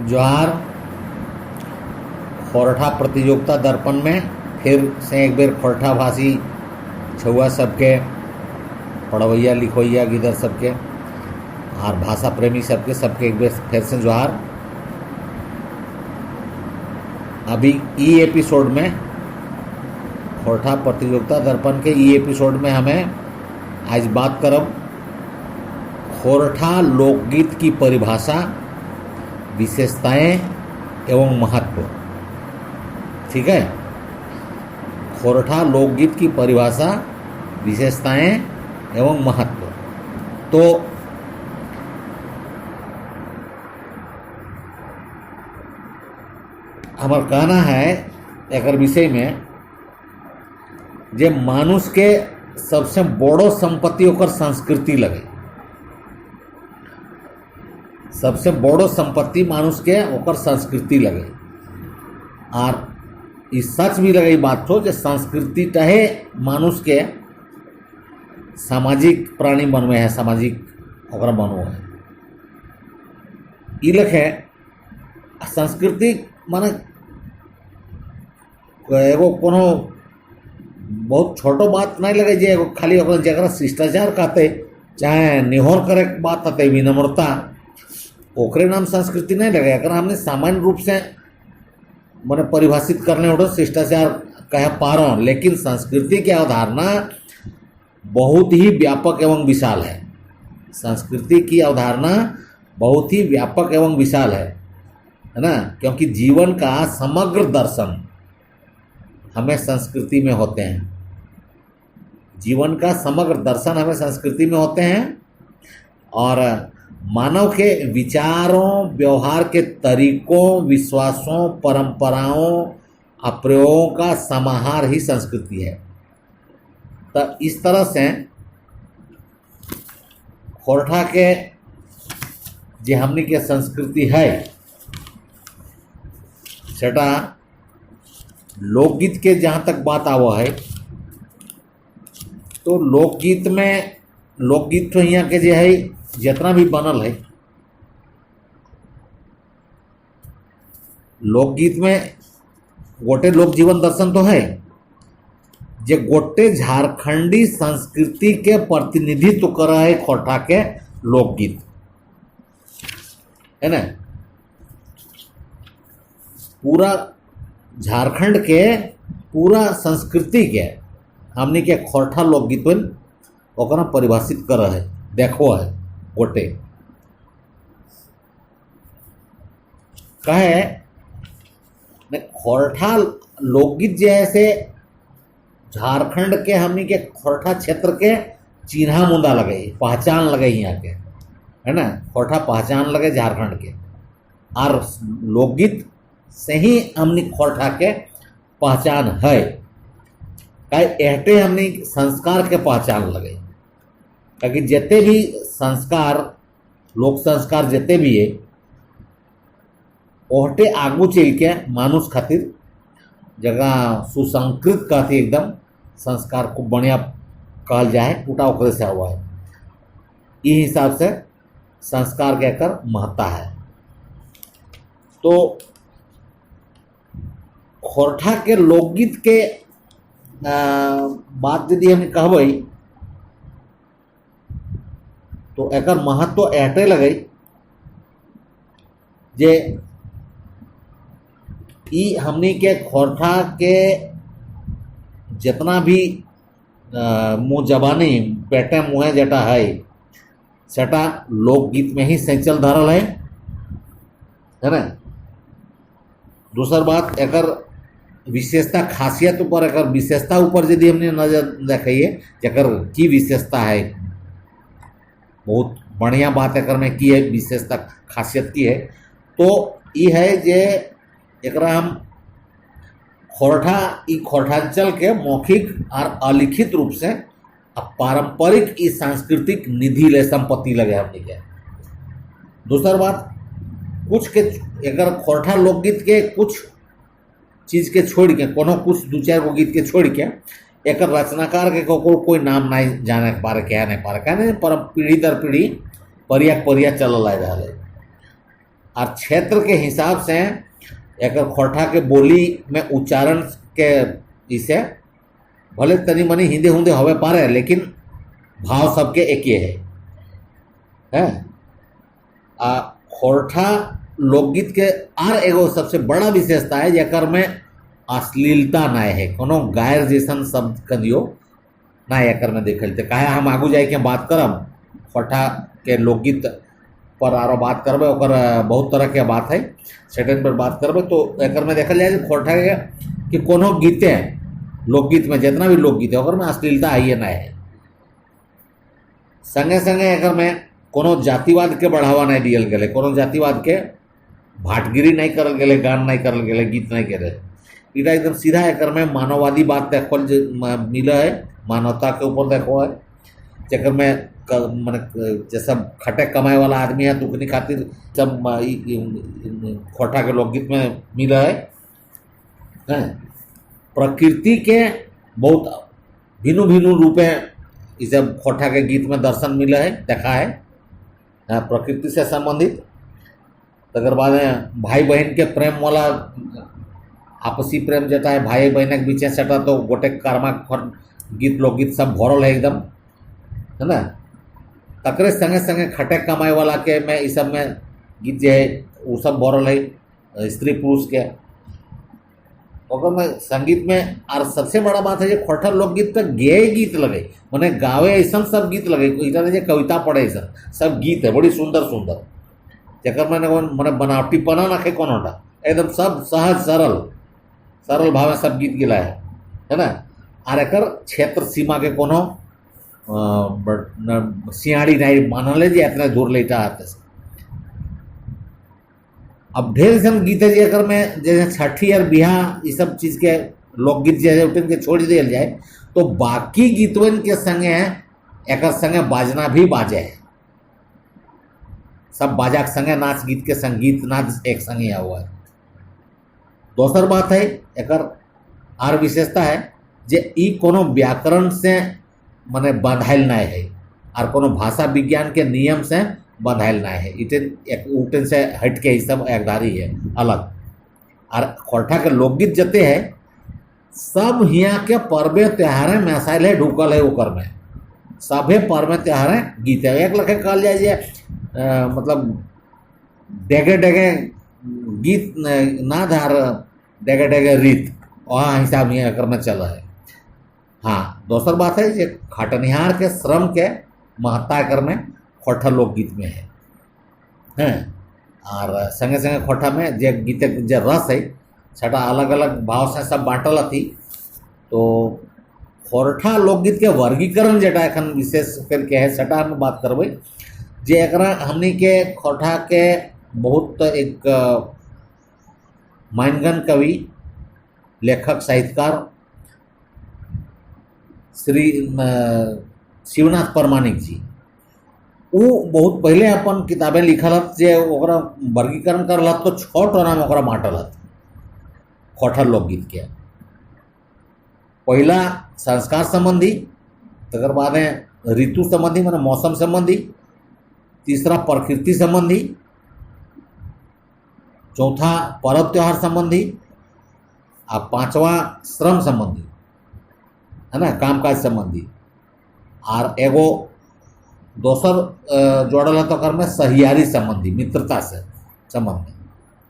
जोहार। खोरठा प्रतियोगिता दर्पण में फिर से एक बेर खोरठा भाषी छुआ सबके, पढ़वैया लिखवैया गिदर सबके और भाषा प्रेमी सबके एक बेर फिर से जोहार। अभी ई एपिसोड में खोरठा प्रतियोगिता दर्पण के ई एपिसोड में हमें आज बात करब खोरठा लोकगीत की परिभाषा, विशेषताएं एवं महत्व। ठीक है, खोरठा लोकगीत की परिभाषा, विशेषताएं एवं महत्व। तो हमार कहना है एक विषय में जे मानुष के सबसे बड़ो संपत्ति ओकर संस्कृति लगे। सबसे बड़ो संपत्ति मानुष के ओकर संस्कृति लगे। और इस सच भी लगे बात हो जे संस्कृति चाहे मानुष के सामाजिक प्राणी बनवे है, सामाजिक ओकरा बनवे है। ई लखे संस्कृति माने एगो कोनो बहुत छोटो बात नहीं लगे जे एगो खाली ओकरा जगह शिष्टाचार कहते चाहे निहोर करे बात कहते, विनम्रता, ओकरे नाम संस्कृति नहीं लगे। अगर हमने सामान्य रूप से मैंने परिभाषित करने उठो शिष्टाचार कह पा रहा हूँ, लेकिन संस्कृति की अवधारणा बहुत ही व्यापक एवं विशाल है। संस्कृति की अवधारणा बहुत ही व्यापक एवं विशाल है ना, क्योंकि जीवन का समग्र दर्शन हमें संस्कृति में होते हैं। जीवन का समग्र दर्शन हमें संस्कृति में होते हैं और मानव के विचारों, व्यवहार के तरीकों, विश्वासों, परंपराओं और प्रयोगों का समाहार ही संस्कृति है। तो इस तरह से खोरठा के जे हमनी के संस्कृति है सेटा लोकगीत के जहाँ तक बात आवो है तो लोकगीत तो यहाँ के जे है जितना भी बनल है, लोकगीत में गोटे लोक जीवन दर्शन तो है जे गोटे झारखंडी संस्कृति के प्रतिनिधित्व कर रहा है। खोरठा के लोकगीत है ना, पूरा झारखंड के पूरा संस्कृति के हमने के खोरठा लोकगीत ओकरा परिभाषित कर रहा है। देखो है गोटे कहे ने खोरठा लोकगीत जैसे झारखंड के हमनी के खोरठा क्षेत्र के चिन्हा मुंदा लगे, पहचान लगे यहाँ के, है ना। खोरठा पहचान लगे झारखंड के, और लोकगीत से ही हमनी खोरठा के पहचान है। कहे एहटे हमनी संस्कार के पहचान लगे, क्योंकि जितने भी संस्कार, लोक संस्कार जितने भी है ओहटे आगू चल के मानुष खातिर जगह सुसंस्कृत कहती एकदम संस्कार को बढ़िया कहल जाए, टूटा ओकरे से हुआ है। इस हिसाब से संस्कार कहकर महत्ता है। तो खोरठा के लोकगीत के बात यदि हम कहबै तो एकर महत्व एहटे लगे जे ई हमनी के खोरठा के जितना भी मुँह जबानी पेटे मुँहे जटा है सेटा लोकगीत में ही सेंचल धरल है ना। दूसर बात एकर विशेषता, खासियत ऊपर, एकर विशेषता ऊपर यदि हमने नजर देखिए जकर की विशेषता है, बहुत बढ़िया बात एकर में की है, विशेषता खासियत की है, तो ये है जे एकरा हम खोरठा ई खोरठांचल के मौखिक और अलिखित रूप से पारंपरिक ई सांस्कृतिक निधि ले संपत्ति लगे हमने के। दूसर बात कुछ के अगर खोरठा लोकगीत के कुछ चीज के छोड़ के कोनो कुछ दू चार गो गीत के छोड़ के एक रचनाकार के कोई नाम नहीं जाने पारे कह नहीं पारे कहने पर पीढ़ी दर पीढ़ी परिया चल आ रहा है। और क्षेत्र के हिसाब से एक खोरठा के बोली में उच्चारण के इसे भले तनी मनी हिंदे हुंदे हवे पारे लेकिन भाव सबके एक ही है। खोरठा लोकगीत के आर एगो सबसे बड़ा विशेषता है जेकर में अश्लीलता ना है, कोनो गायर जैसन शब्द कदियो ना एकर में देखल। काहे हम आगू जाए के बात करब खोरठा के लोकगीत पर आरो बात करबे, ओकर बहुत तरह के बात है सेटन पर बात करबे। तो एकर में देखल जाए खोरठा के कि कोनो गीते लोकगीत में जितना भी लोकगीत है ओकर में अश्लीलता आइए ना है। संगे संगे एकर में कोनो जातिवाद के बढ़ावा नहीं दियल गए, कोनो जातिवाद के भाटगिरी नहीं करल गए, गान नहीं करल गए, गीत नहीं करे। इधर एकदम सीधा एकर में मानववादी बात देखल मिला है, मानवता के ऊपर देखो है जेकर में मैंने जैसा खटे कमाए वाला आदमी है दुखनी खातिर सब खोरठा के लोकगीत में मिला है। प्रकृति के बहुत भिन्न भिन्न रूपे इसे खोरठा के गीत में दर्शन मिला है, देखा है प्रकृति से संबंधित। तकर बाद भाई बहन के प्रेम वाला आपसी प्रेम जता है भाई बहन के बीच सेटा तो गोटे कर्मा गीत लोकगीत सब भरल है एकदम, है ना। तकरे संगे संगे खटे कमाए वाला के में इस सब में गीत जो है वो सब भरल है स्त्री पुरुष के ओकर में संगीत में। और सबसे बड़ा बात है जो खोरठा लोकगीत तक गेय गीत लगे मैंने गावे ऐसा सब गीत लगे, इधर जो कविता पढ़े ऐसा सब गीत है बड़ी सुंदर सुंदर जकर मैंने बनावटीपना ना खे कोनोटा एकदम सब सहज सरल भाव में सब गीत गिला है ना। और एकर क्षेत्र सीमा के कोनो सियाड़ी नहीं मानल जे इतना दूर लेटा आते। अब ढेर सन गीत है जेकर में जैसे छठी और बिहार ये सब चीज़ के लोकगीत जैसे उठन के छोड़ दिया जाए तो बाकी गीतवन के संगे एक संगे बाजना भी बाजे है, सब बाजा के संगे नाच गीत के संगीत नाच एक संगे हुआ है। दोसर बात है एकर आर विशेषता है जे ई कोनो व्याकरण से माने बंधाइल नहीं है और कोनो भाषा विज्ञान के नियम से बंधाइल नहीं है, उठन से हट के ही सब एकधारी है अलग। और खोरठा के लोकगीत जते है सब हियाँ के पर्वे त्योहारें मैसाइल है ढुकल है ओकर में सभे पर्व त्योहारें गीत है। एक लखे कहल जाए मतलब डेगे डेगे गीत ना धार डेगे डेगे रीत वहाँ हिसाब ही एकर में चल है। हाँ दोसर बात है जे खटनिहार के श्रम के महत्ता एकर में खोरठा लोकगीत में है। और संगे संगे खोरठा में जे गीत जे रस है छटा अलग अलग भाव से सब बांटल थी। तो खोरठा लोकगीत के वर्गीकरण जेटा एखन विशेष करके है सटा हम बात करबे जे एकरा हमनी के खोरठा के बहुत एक मानगन कवि लेखक साहित्यकार श्री शिवनाथ परमाणिक जी वो बहुत पहले अपन किताबें लिखल जे ओकरा वर्गीकरण करल तो 6 टोना में ओकरा बांटल खोरठा लोकगीत के। पहला संस्कार संबंधी, तकर बाद ऋतु संबंधी माने मौसम संबंधी, तीसरा प्रकृति संबंधी, चौथा पर्व त्योहार संबंधी और पांचवा श्रम संबंधी है ना कामकाज संबंधी। और एगो दोसर जोड़ल है तो कर में सहियारी संबंधी मित्रता से संबंध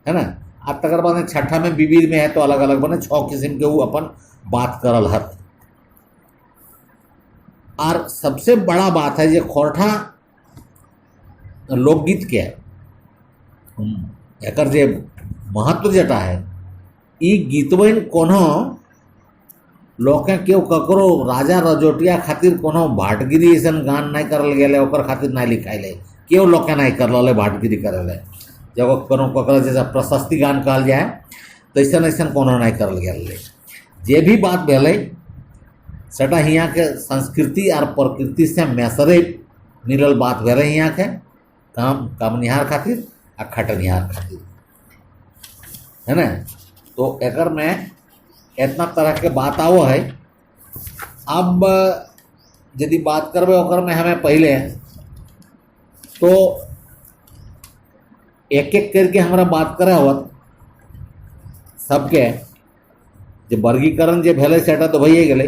है ना। और तकर बाद छठा में विविध में है तो अलग अलग बने 6 किस्म के वो अपन बात करल है। और सबसे बड़ा बात है जो खोरठा लोकगीत के एकर जे महत्व जटा है ई गीतवन कोनो लोके केव ककरो राजा रजोटिया खातिर कोनो भाटगिरी ऐसा गान नहीं करल गए ओकर खातिर नहीं लिखाइल है, केव लोके नहीं करल भाटगिरी करल है। जब कोनो ककरो जैसा प्रशस्ति गान कहल जाए तो ऐसा कोनो नहीं करल गए। जे भी बात भेल सटा हियाँ के संस्कृति और प्रकृति से मैसरे मिलल बात भेल हियाँ के कामनिहार खातिर आ खटनिहार खातिर है ना। तो एकर में इतना तरह के बात आवो है। अब यदि बात करबे ओकर में हमें पहले तो एक एक करके हमारा बात करे होत सबके जो वर्गीकरण जो भेले सेटा तो भइए गेले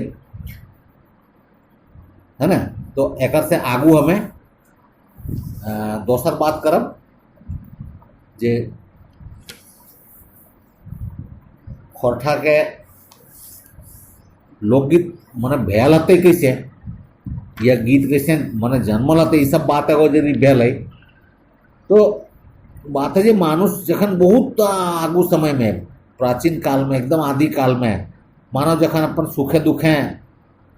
है ना। तो एकर से आगू हमें दोसर बात करब जे खोरठा के लोकगीत मने भेल हते कैसे या गीत कैसे मने जन्मल हते ई सब बात एगो यदि भेल है तो बात है जे मानुष जखन बहुत आगू समय में प्राचीन काल में एकदम आदि काल में मानव जखन अपन सुखे दुखे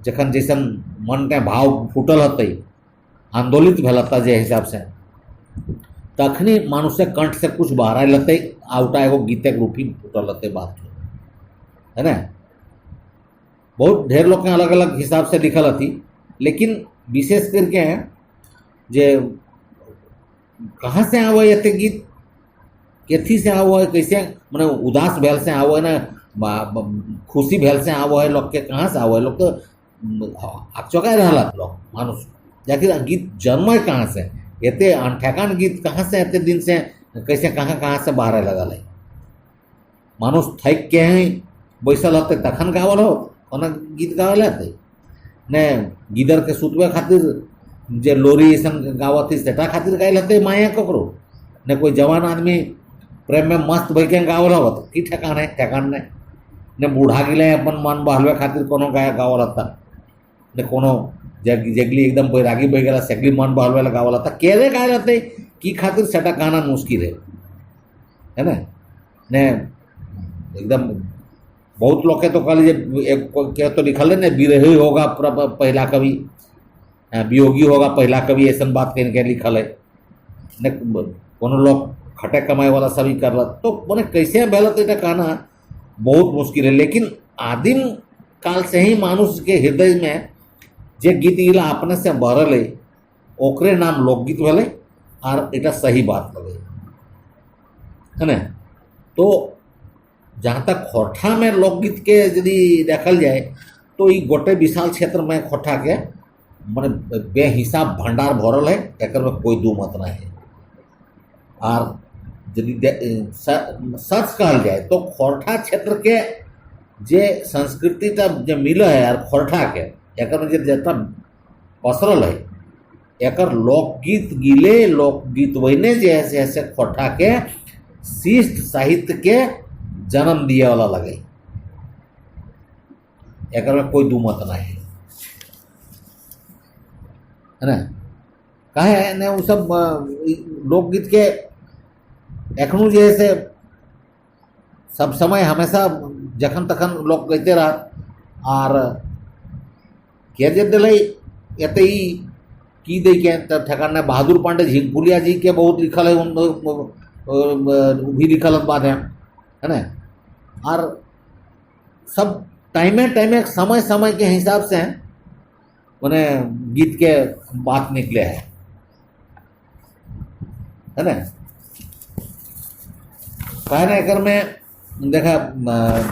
जखन जैसन मन के भाव फूटल हते आंदोलित भेल हता जे हिसाब से तखनी मानुष कंठ से कुछ बाहर आयल हते आउटा एगो गीत के रूप ही फूटल हते बात है ना। बहुत ढेर लोग के अलग अलग हिसाब से लिखल हती लेकिन विशेष करके जे कहाँ से आवो ये गीत केथी से आवो है कैसे मैंने उदास भेल से आवो है ना खुशी भेल से आवो है लोग के कहाँ से आवो है लोग तो चौका रहा लोग मानुष जाकर गीत जन्म है कहाँ से एते ठेकान गीत कहाँ से एते दिन से कैसे कहाँ से बाहर लगल है मानुष थक के हैं बैसल होते तखन गावल हो कोना गीत गावल हते ने गिदर के सुतवे खातिर जे लोरी ऐसन गावत थी सेटा खातिर गायल हते माया ककरो ने कोई जवान आदमी प्रेम में मस्त भई के गावल होत की ठेकान ने बूढ़ा गिले अपन मन बहलवे खातिर कोनो गाय गावल हता ने कोनो जगली एकदम बैरागी बह गया सेगली मन बहलवे गावल हता केरे गायल हते की खातिर सेटा गाना मुश्किल है ना ने एकदम बहुत लोग के तो कहल क्या तो लिखल है ना विरही होगा पहला कवि वियोगी होगा पहला कवि ऐसा बात कह के लिखल है ने कोनो लोग खटे कमाए वाला सभी कर तो मैंने कैसे भेल तो कहना बहुत मुश्किल है। लेकिन आदिम काल से ही मानुष के हृदय में जे गीत इला अपने से भरल है ओकरे नाम लोकगीत भेले और इटा सही बात लगे है ना। तो जहाँ तक खोरठा में लोकगीत के यदि देखल जाए तो ये गोटे विशाल क्षेत्र में खोरठा के मैंने बेहिसाब भंडार भरल है एक में कोई दू मत नहीं है। और यदि सच कहल जाए तो खोरठा क्षेत्र के जे संस्कृति जो मिल है और खोरठा के एक में जितना पसरल है एक लोकगीत गिले लोकगीत वहीने जैसे ऐसे खोरठा के शिष्ट साहित्य के जन्म दिए वाला लगे एक में कोई दू मत नहीं है ना। कहे ने वो सब लोकगीत के एखनू जैसे सब समय हमेशा जखन तखन लोग कहते रह और के जे दिल एत की दे के ठेकान बहादुर पांडे झिंगपुलिया जी के बहुत लिखल है उन भी लिखल बात है ना। और सब टाइमे समय समय के हिसाब से मैंने गीत के बात निकले है ना। कहना एकर में देखा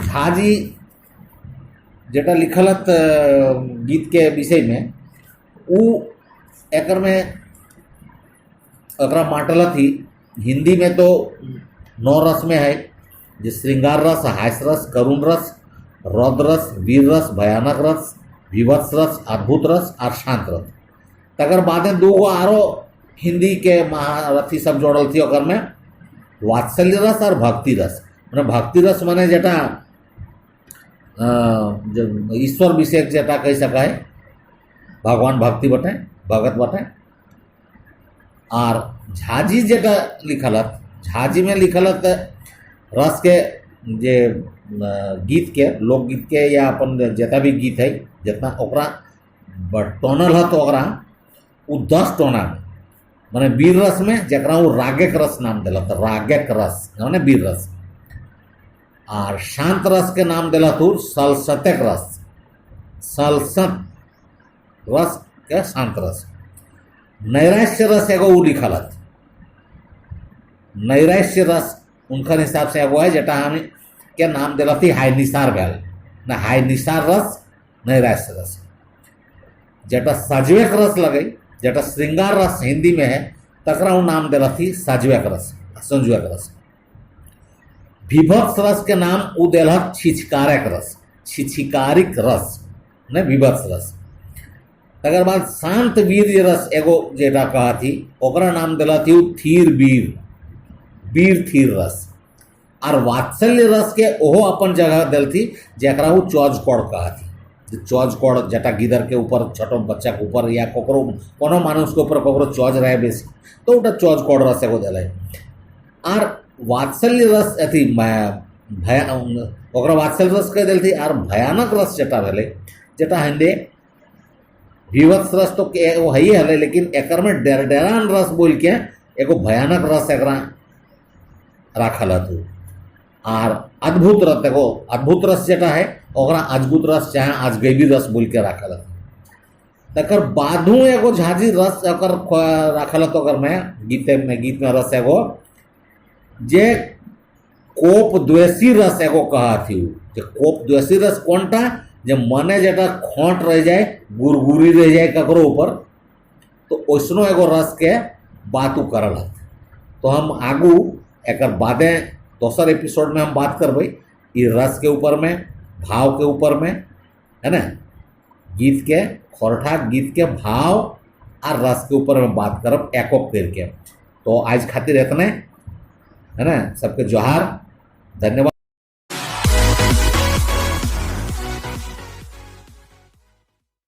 झाजी जेटा लिखलत गीत के विषय में उ एकर में अकरा बांटल थी हिंदी में तो 9 रस में है जो श्रृंगार रस हास्य रस करुण रस रौद्र रस वीर रस भयानक रस विभत्स रस अद्भुत रस और शांत रस। तकर बाद 2 आरो हिंदी के महारथी सब जोड़ल थी ओकर में वात्सल्य रस और भक्ति रस। मैंने भक्ति रस माने जेटा ईश्वर विषयक जेटा कह सका है भगवान भक्ति बटे भगत बटे। और झाजी जेटा लिखलत झाजी में लिखलत रस के जे गीत के लोकगीत के या अपन जितना भी गीत है जितना ओकरा टोनल है तो ओकरा उ 10 टोना माने वीर रस में जरा वो रागेक रस नाम दिलत रागेक रस माने वीर रस। और शांत रस के नाम दिलत सलसतेक रस सलसत रस के शांत रस। नैराश्य रस एगो उ लिखलत नैराश्य रस उनका हिसाब से एगो है जेटा हम के नाम दिला थी हाय निसार भेल न हाय निसार रस न रास रस। जेटा साजवेक रस लगे जेटा श्रृंगार रस हिंदी में है तकरा नाम दिला थी साजवेक रस संजुएक रस। विभत्स रस के नाम उ दिलक छिछकारक रस छिछिकारिक रस न विभत्स रस। तकर बाद शांत वीर रस एगो जेटा कहा थी ओकरा नाम दिला थी थीर वीर वीर थीर रस। और वात्सल्य रस के ओहो अपन जगह दिल थी जरा वो चौजकौड़ कहा थी। चौजकौड़ जटा गिदर के ऊपर छोटो बच्चा के ऊपर या ककरो कोनो मानुष के ऊपर ककरो चौज रहे बेसी तो उटा चौजकौड़ रस एगो दिल। और वात्सल्य रस अथी ओकरा वात्सल्य रस कह दिल थी। और भयानक रस जेटा भेले जेटा हिंदे विभत्स रस तो एगो है ही हले लेकिन एकर में डेरडेरान रस बोल के एगो भयानक रस एकरा राखल हथु। और अद्भुत रस एगो अद्भुत रस जेटा है ओकरा अद्भुत रस चाहे अजगैबी रस बोल के राखल हथु। तकर बादू एगो झाझी रस ओकर राखल हथु। ओकर में गीत में रस एगो जे कोप द्वेषी रस एगो कहा थी। कोप द्वेषी रस कौनटा जब मने जेटा खोट रह जाए गुरगुरी रह जाए ककरो ऊपर तो ओसनो एगो रस के बात करल हथ। तो हम आगू एक बादे दोसर एपिसोड में हम बात करबे ई रस के ऊपर में भाव के ऊपर में है ना गीत के खोरठा गीत के भाव और रस के ऊपर में बात करब एको करके। तो आज खातिर इतने है ना। सबके जोहार धन्यवाद।